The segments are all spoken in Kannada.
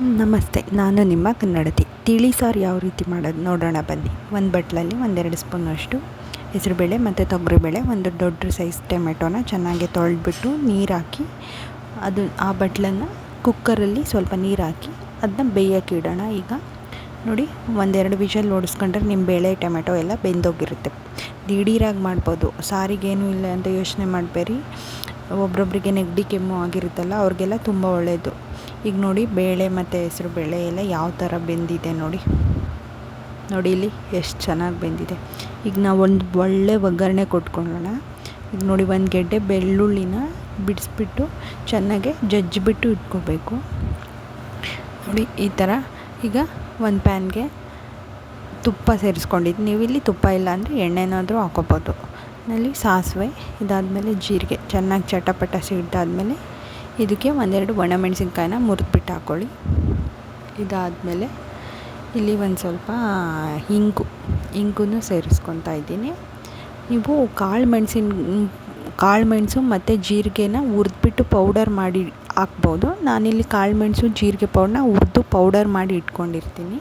ನಮಸ್ತೆ, ನಾನು ನಿಮ್ಮ ಕನ್ನಡತಿ. ತಿಳಿ ಸಾರು ಯಾವ ರೀತಿ ಮಾಡೋದು ನೋಡೋಣ ಬನ್ನಿ. ಒಂದು ಬಟ್ಲಲ್ಲಿ 1-2 ಸ್ಪೂನಷ್ಟು ಹೆಸರುಬೇಳೆ ಮತ್ತು ತೊಗರಿಬೇಳೆ, ಒಂದು ದೊಡ್ಡ ಸೈಜ್ ಟೊಮೆಟೊನ ಚೆನ್ನಾಗಿ ತೊಳೆದ್ಬಿಟ್ಟು ನೀರು ಹಾಕಿ ಆ ಬಟ್ಲನ್ನು ಕುಕ್ಕರಲ್ಲಿ ಸ್ವಲ್ಪ ನೀರು ಹಾಕಿ ಅದನ್ನ ಬೇಯೋಕ್ಕೆ ಇಡೋಣ. ಈಗ ನೋಡಿ, 1-2 ವಿಷಲ್ ಓಡಿಸ್ಕೊಂಡ್ರೆ ನಿಮ್ಮ ಬೇಳೆ ಟೊಮೆಟೊ ಎಲ್ಲ ಬೆಂದೋಗಿರುತ್ತೆ. ದಿಢೀರಾಗಿ ಮಾಡ್ಬೋದು, ಸಾರಿಗೇನೂ ಇಲ್ಲ ಅಂತ ಯೋಚನೆ ಮಾಡಬೇಡಿ. ಒಬ್ರೊಬ್ರಿಗೆ ನೆಗಡಿ ಕೆಮ್ಮು ಆಗಿರುತ್ತಲ್ಲ, ಅವ್ರಿಗೆಲ್ಲ ತುಂಬ ಒಳ್ಳೆಯದು. ಈಗ ನೋಡಿ, ಬೇಳೆ ಮತ್ತು ಹೆಸರು ಬೇಳೆ ಎಲ್ಲ ಯಾವ ಥರ ಬೆಂದಿದೆ ನೋಡಿ ಇಲ್ಲಿ ಎಷ್ಟು ಚೆನ್ನಾಗಿ ಬೆಂದಿದೆ. ಈಗ ನಾವು ಒಂದು ಒಳ್ಳೆ ಒಗ್ಗರಣೆ ಕೊಟ್ಕೊಳ್ಳೋಣ. ಈಗ ನೋಡಿ, ಒಂದು ಗೆಡ್ಡೆ ಬೆಳ್ಳುಳ್ಳಿನ ಬಿಡಿಸ್ಬಿಟ್ಟು ಚೆನ್ನಾಗೆ ಜಜ್ಜಿಬಿಟ್ಟು ಇಟ್ಕೋಬೇಕು. ನೋಡಿ ಈ ಥರ. ಈಗ ಒಂದು ಪ್ಯಾನ್ಗೆ ತುಪ್ಪ ಸೇರಿಸ್ಕೊಂಡಿದ್ದು, ನೀವು ಇಲ್ಲಿ ತುಪ್ಪ ಇಲ್ಲ ಅಂದರೆ ಎಣ್ಣೆನಾದರೂ ಹಾಕೋಬೋದು. ನಲ್ಲಿ ಸಾಸಿವೆ, ಇದಾದಮೇಲೆ ಜೀರಿಗೆ ಚೆನ್ನಾಗಿ ಚಟಪಟ ಸಿಡ್ದಾದ್ಮೇಲೆ ಇದಕ್ಕೆ 1-2 ಒಣಮೆಣಸಿನ್ಕಾಯಿನ ಮುರಿದ್ಬಿಟ್ಟು ಹಾಕ್ಕೊಳ್ಳಿ. ಇದಾದಮೇಲೆ ಇಲ್ಲಿ ಒಂದು ಸ್ವಲ್ಪ ಇಂಗು ಸೇರಿಸ್ಕೊತಾ ಇದ್ದೀನಿ. ನೀವು ಕಾಳುಮೆಣಸು ಮತ್ತು ಜೀರಿಗೆನ ಹುರಿದ್ಬಿಟ್ಟು ಪೌಡರ್ ಮಾಡಿ ಹಾಕ್ಬೋದು. ನಾನಿಲ್ಲಿ ಕಾಳುಮೆಣಸು ಜೀರಿಗೆ ಹುರಿದು ಪೌಡರ್ ಮಾಡಿ ಇಟ್ಕೊಂಡಿರ್ತೀನಿ,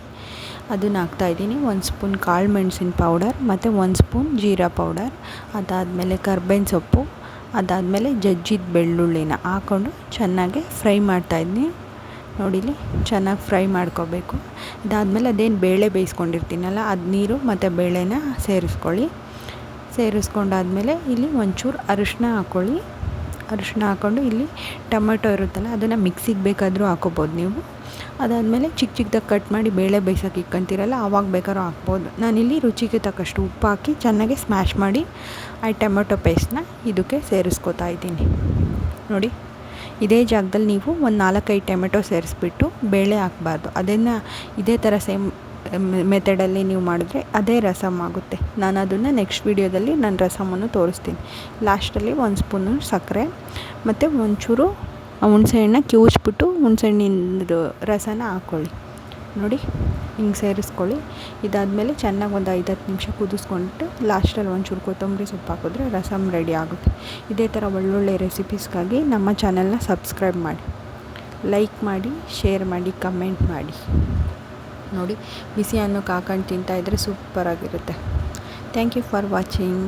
ಅದನ್ನು ಹಾಕ್ತಾಯಿದ್ದೀನಿ. 1 ಸ್ಪೂನ್ ಕಾಳುಮೆಣಸಿನ ಪೌಡರ್ ಮತ್ತು 1 ಸ್ಪೂನ್ ಜೀರಾ ಪೌಡರ್, ಅದಾದಮೇಲೆ ಕರ್ಬೇವಿನ ಸೊಪ್ಪು, ಅದಾದಮೇಲೆ ಜಜ್ಜಿದ ಬೆಳ್ಳುಳ್ಳಿನ ಹಾಕ್ಕೊಂಡು ಚೆನ್ನಾಗಿ ಫ್ರೈ ಮಾಡ್ತಾಯಿದ್ದೀನಿ. ನೋಡಿಲಿ ಚೆನ್ನಾಗಿ ಫ್ರೈ ಮಾಡ್ಕೋಬೇಕು. ಇದಾದಮೇಲೆ ಅದೇನು ಬೇಳೆ ಬೇಯಿಸ್ಕೊಂಡಿರ್ತೀನಲ್ಲ, ಅದು ನೀರು ಮತ್ತು ಬೇಳೆನ ಸೇರಿಸ್ಕೊಂಡಾದ್ಮೇಲೆ ಇಲ್ಲಿ ಒಂಚೂರು ಅರಿಶಿನ ಹಾಕ್ಕೊಳ್ಳಿ. ಅರಿಶಿನ ಹಾಕ್ಕೊಂಡು ಇಲ್ಲಿ ಟೊಮೆಟೊ ಇರುತ್ತಲ್ಲ, ಅದನ್ನು ಮಿಕ್ಸಿಗೆ ಬೇಕಾದರೂ ಹಾಕೋಬೋದು ನೀವು. ಅದಾದಮೇಲೆ ಚಿಕ್ಕದಾಗಿ ಕಟ್ ಮಾಡಿ ಬೇಳೆ ಬೇಯಿಸೋಕೆ ಇಟ್ಕೊತೀರಲ್ಲ, ಆವಾಗ ಬೇಕಾದ್ರೂ ಹಾಕ್ಬೋದು. ನಾನಿಲ್ಲಿ ರುಚಿಗೆ ತಕ್ಕಷ್ಟು ಉಪ್ಪು ಹಾಕಿ ಚೆನ್ನಾಗಿ ಸ್ಮ್ಯಾಶ್ ಮಾಡಿ ಆ ಟೊಮೆಟೊ ಪೇಸ್ಟ್ನ ಇದಕ್ಕೆ ಸೇರಿಸ್ಕೊತಾ ಇದ್ದೀನಿ. ನೋಡಿ, ಇದೇ ಜಾಗದಲ್ಲಿ ನೀವು ಒಂದು 4-5 ಟೊಮೆಟೊ ಸೇರಿಸ್ಬಿಟ್ಟು ಬೇಳೆ ಹಾಕಬಾರ್ದು. ಇದೇ ಥರ ಸೇಮ್ ಮೆಥಡಲ್ಲಿ ನೀವು ಮಾಡಿದ್ರೆ ಅದೇ ರಸಮ್ ಆಗುತ್ತೆ. ನಾನು ಅದನ್ನು ನೆಕ್ಸ್ಟ್ ವೀಡಿಯೋದಲ್ಲಿ ನನ್ನ ರಸಮನ್ನು ತೋರಿಸ್ತೀನಿ. ಲಾಸ್ಟಲ್ಲಿ 1 ಸ್ಪೂನು ಸಕ್ಕರೆ ಮತ್ತು ಒಂಚೂರು ಹುಣಸೆಹಣ್ಣು ಕಿವುಚ್ಬಿಟ್ಟು ಹುಣಸೆಹಣ್ಣಿಂದು ರಸನ ಹಾಕ್ಕೊಳ್ಳಿ. ನೋಡಿ ಹಿಂಗೆ ಸೇರಿಸ್ಕೊಳ್ಳಿ. ಇದಾದಮೇಲೆ ಚೆನ್ನಾಗಿ ಒಂದು 5-10 ನಿಮಿಷ ಕುದಿಸ್ಕೊಂಡ್ಬಿಟ್ಟು ಲಾಸ್ಟಲ್ಲಿ ಒಂಚೂರು ಕೊತ್ತಂಬರಿ ಸೊಪ್ಪು ಹಾಕಿದ್ರೆ ರಸಮ್ ರೆಡಿ ಆಗುತ್ತೆ. ಇದೇ ಥರ ಒಳ್ಳೊಳ್ಳೆ ರೆಸಿಪೀಸ್ಗಾಗಿ ನಮ್ಮ ಚಾನಲ್ನ ಸಬ್ಸ್ಕ್ರೈಬ್ ಮಾಡಿ, ಲೈಕ್ ಮಾಡಿ, ಶೇರ್ ಮಾಡಿ, ಕಮೆಂಟ್ ಮಾಡಿ. ನೋಡಿ, ಬಿಸಿ ಅನ್ನಕ್ಕೆ ಹಾಕೊಂಡು ತಿಂತಾಯಿದ್ರೆ ಸೂಪರಾಗಿರುತ್ತೆ. Thank you for watching.